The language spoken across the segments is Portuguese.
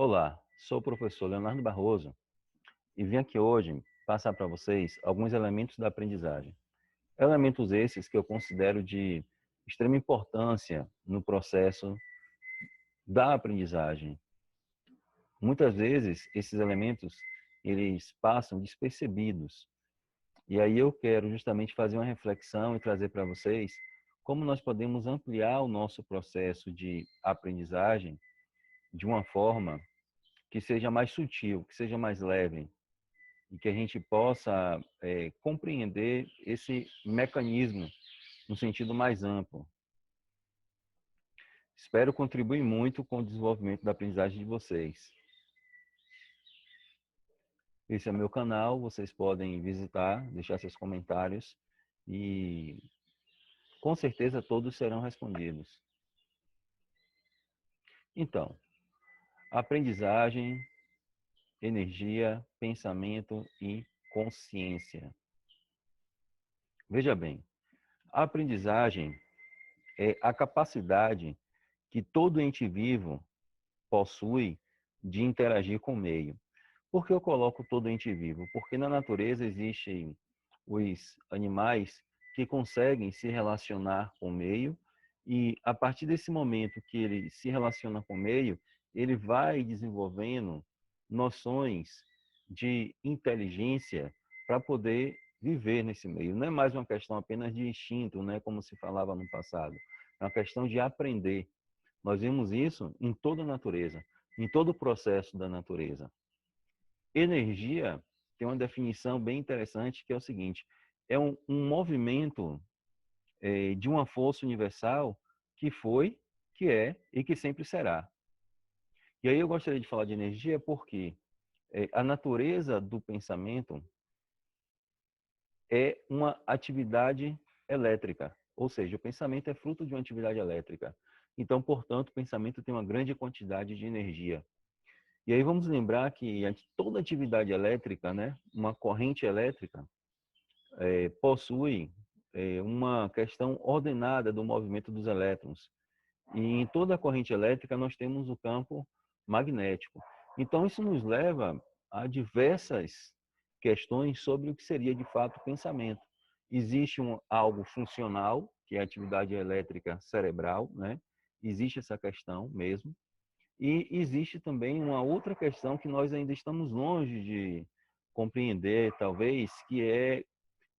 Olá, sou o professor Leonardo Barroso e vim aqui hoje passar para vocês alguns elementos da aprendizagem. Elementos esses que eu considero de extrema importância no processo da aprendizagem. Muitas vezes esses elementos eles passam despercebidos. E aí eu quero justamente fazer uma reflexão e trazer para vocês como nós podemos ampliar o nosso processo de aprendizagem de uma forma que seja mais sutil, que seja mais leve, e que a gente possa compreender esse mecanismo no sentido mais amplo. Espero contribuir muito com o desenvolvimento da aprendizagem de vocês. Esse é o meu canal, vocês podem visitar, deixar seus comentários e com certeza todos serão respondidos. Então, aprendizagem, energia, pensamento e consciência. Veja bem, a aprendizagem é a capacidade que todo ente vivo possui de interagir com o meio. Por que eu coloco todo ente vivo? Porque na natureza existem os animais que conseguem se relacionar com o meio e a partir desse momento que ele se relaciona com o meio, ele vai desenvolvendo noções de inteligência para poder viver nesse meio. Não é mais uma questão apenas de instinto, né, como se falava no passado. É uma questão de aprender. Nós vemos isso em toda a natureza, em todo o processo da natureza. Energia tem uma definição bem interessante que é o seguinte: é um movimento de uma força universal que foi, que é e que sempre será. E aí eu gostaria de falar de energia porque a natureza do pensamento é uma atividade elétrica, ou seja, o pensamento é fruto de uma atividade elétrica. Então, portanto, o pensamento tem uma grande quantidade de energia. E aí vamos lembrar que toda atividade elétrica, né, uma corrente elétrica, possui uma questão ordenada do movimento dos elétrons. E em toda a corrente elétrica nós temos o campo magnético. Então isso nos leva a diversas questões sobre o que seria de fato o pensamento. Existe algo funcional, que é a atividade elétrica cerebral, né? Existe essa questão mesmo. E existe também uma outra questão que nós ainda estamos longe de compreender, talvez, que é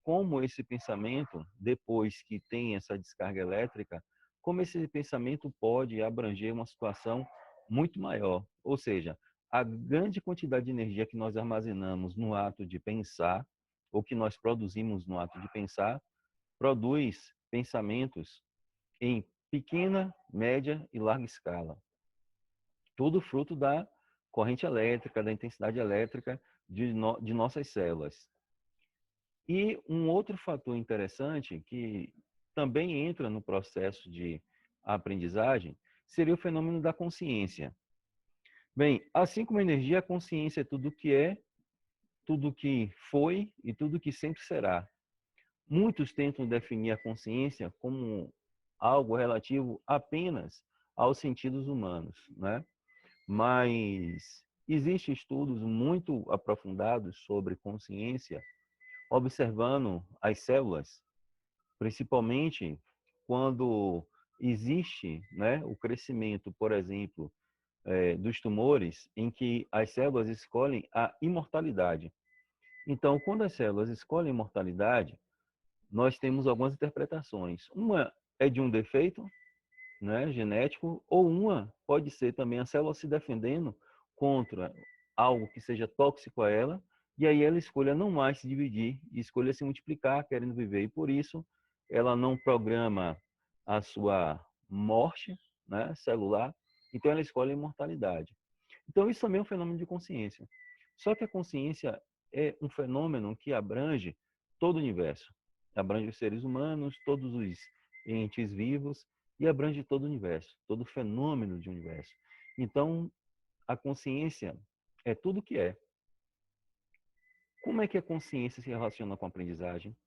como esse pensamento, depois que tem essa descarga elétrica, como esse pensamento pode abranger uma situação muito maior. Ou seja, a grande quantidade de energia que nós armazenamos no ato de pensar, ou que nós produzimos no ato de pensar, produz pensamentos em pequena, média e larga escala. Tudo fruto da corrente elétrica, da intensidade elétrica de nossas células. E um outro fator interessante que também entra no processo de aprendizagem seria o fenômeno da consciência. Bem, assim como a energia, a consciência é tudo que é, tudo que foi e tudo que sempre será. Muitos tentam definir a consciência como algo relativo apenas aos sentidos humanos, né? Mas existem estudos muito aprofundados sobre consciência, observando as células, principalmente quando existe, né, o crescimento, por exemplo, dos tumores, em que as células escolhem a imortalidade. Então, quando as células escolhem a imortalidade, nós temos algumas interpretações. Uma é de um defeito, né, genético, ou uma pode ser também a célula se defendendo contra algo que seja tóxico a ela, e aí ela escolha não mais se dividir, e escolha se multiplicar, querendo viver, e por isso ela não programa a sua morte, né, celular, então ela escolhe a imortalidade. Então isso também é um fenômeno de consciência. Só que a consciência é um fenômeno que abrange todo o universo, abrange os seres humanos, todos os entes vivos, e abrange todo o universo, todo o fenômeno de universo. Então, a consciência é tudo o que é. Como é que a consciência se relaciona com a aprendizagem?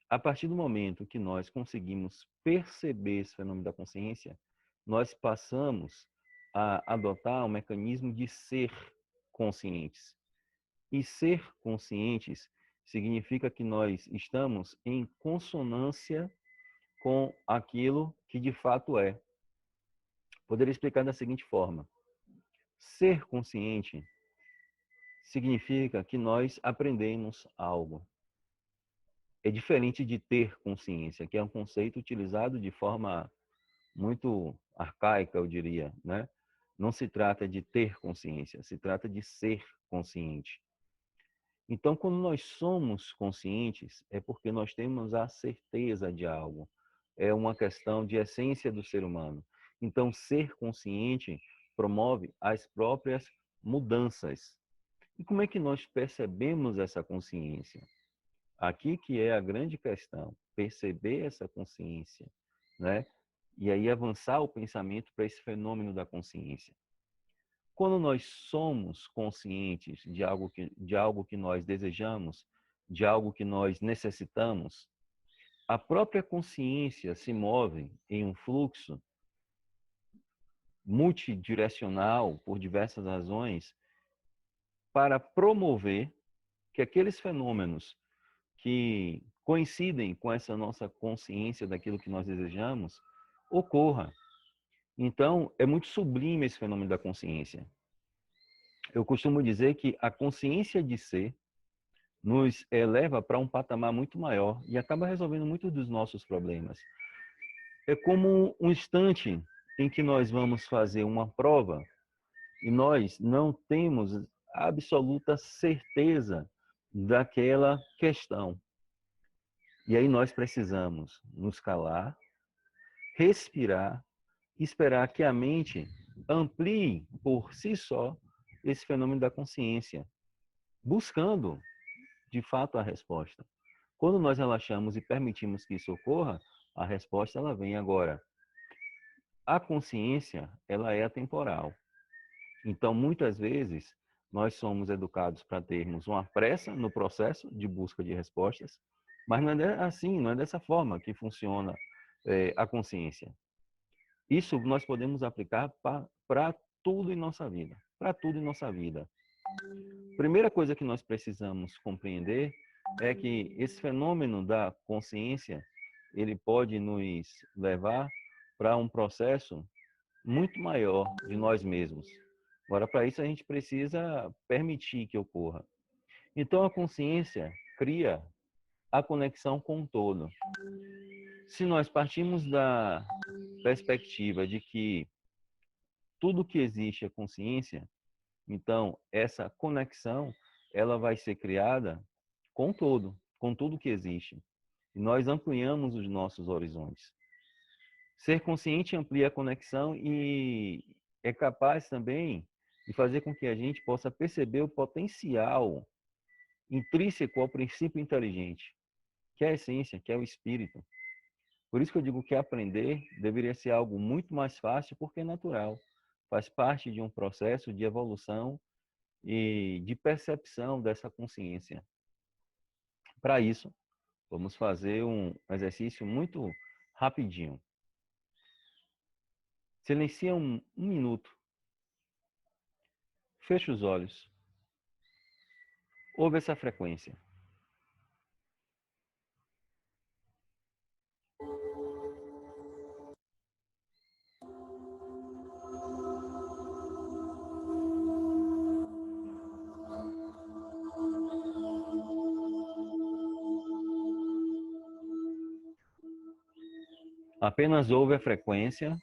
A partir do momento que nós conseguimos perceber esse fenômeno da consciência, nós passamos a adotar um mecanismo de ser conscientes. E ser conscientes significa que nós estamos em consonância com aquilo que de fato é. Poderia explicar da seguinte forma: ser consciente significa que nós aprendemos algo. É diferente de ter consciência, que é um conceito utilizado de forma muito arcaica, eu diria, né? Não se trata de ter consciência, se trata de ser consciente. Então, quando nós somos conscientes, é porque nós temos a certeza de algo. É uma questão de essência do ser humano. Então, ser consciente promove as próprias mudanças. E como é que nós percebemos essa consciência? Aqui que é a grande questão, perceber essa consciência, né? E aí avançar o pensamento para esse fenômeno da consciência. Quando nós somos conscientes de algo que nós desejamos, de algo que nós necessitamos, a própria consciência se move em um fluxo multidirecional por diversas razões para promover que aqueles fenômenos que coincidem com essa nossa consciência daquilo que nós desejamos ocorra. Então, é muito sublime esse fenômeno da consciência. Eu costumo dizer que a consciência de ser nos eleva para um patamar muito maior e acaba resolvendo muitos dos nossos problemas. É como um instante em que nós vamos fazer uma prova e nós não temos absoluta certeza daquela questão. E aí nós precisamos nos calar, respirar, esperar que a mente amplie por si só esse fenômeno da consciência, buscando de fato a resposta. Quando nós relaxamos e permitimos que isso ocorra, a resposta ela vem agora. A consciência, ela é atemporal. Então, muitas vezes, nós somos educados para termos uma pressa no processo de busca de respostas, mas não é assim, não é dessa forma que funciona a consciência. Isso nós podemos aplicar para tudo em nossa vida, para tudo em nossa vida. Primeira coisa que nós precisamos compreender é que esse fenômeno da consciência, ele pode nos levar para um processo muito maior de nós mesmos. Agora, para isso, a gente precisa permitir que ocorra. Então, a consciência cria a conexão com o todo. Se nós partimos da perspectiva de que tudo que existe é consciência, então essa conexão ela vai ser criada com todo, com tudo que existe. E nós ampliamos os nossos horizontes. Ser consciente amplia a conexão e é capaz também de fazer com que a gente possa perceber o potencial intrínseco ao princípio inteligente, que é a essência, que é o espírito. Por isso que eu digo que aprender deveria ser algo muito mais fácil, porque é natural. Faz parte de um processo de evolução e de percepção dessa consciência. Para isso, vamos fazer um exercício muito rapidinho. Silencia um minuto. Feche os olhos. Ouve essa frequência. Apenas ouve a frequência.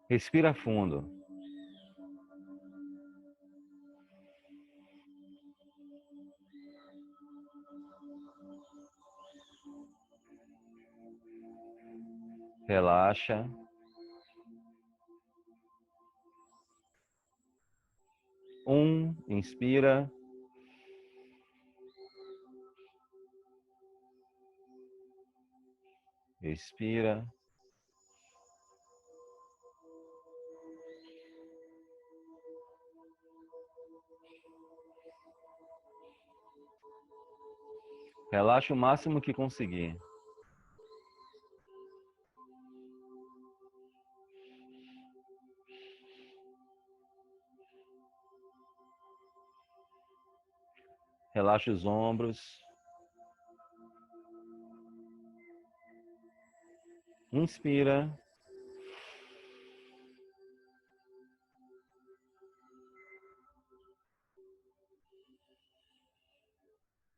Respira fundo. Relaxa. Inspira. Expira. Relaxa o máximo que conseguir. Relaxa os ombros. Inspira.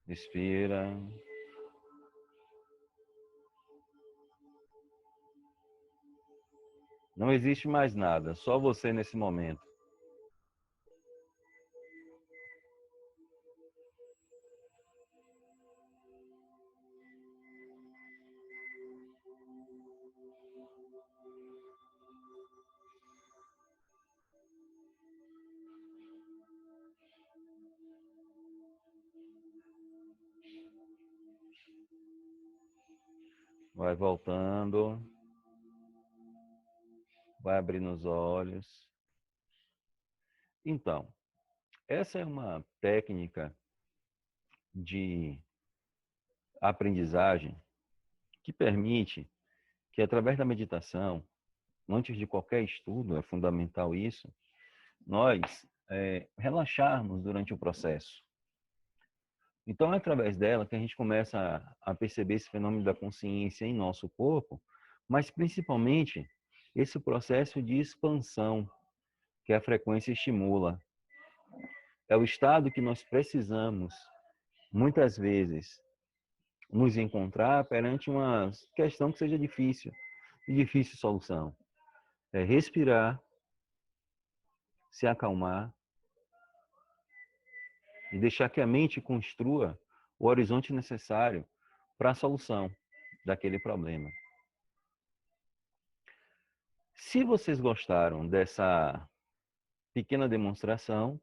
Expira. Não existe mais nada, só você nesse momento. Vai voltando. Vai abrindo os olhos. Então, essa é uma técnica de aprendizagem que permite que, através da meditação, antes de qualquer estudo, é fundamental isso, nós relaxarmos durante o processo. Então, é através dela que a gente começa a perceber esse fenômeno da consciência em nosso corpo, mas principalmente esse processo de expansão que a frequência estimula. É o estado que nós precisamos, muitas vezes, nos encontrar perante uma questão que seja difícil, de difícil solução. É respirar, se acalmar e deixar que a mente construa o horizonte necessário para a solução daquele problema. Se vocês gostaram dessa pequena demonstração,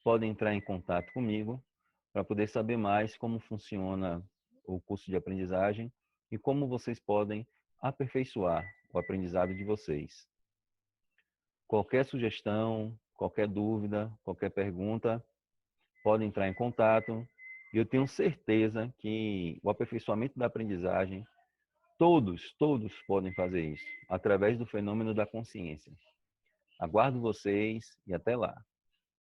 podem entrar em contato comigo para poder saber mais como funciona o curso de aprendizagem e como vocês podem aperfeiçoar o aprendizado de vocês. Qualquer sugestão, qualquer dúvida, qualquer pergunta, podem entrar em contato. E eu tenho certeza que o aperfeiçoamento da aprendizagem, todos podem fazer isso, através do fenômeno da consciência. Aguardo vocês e até lá.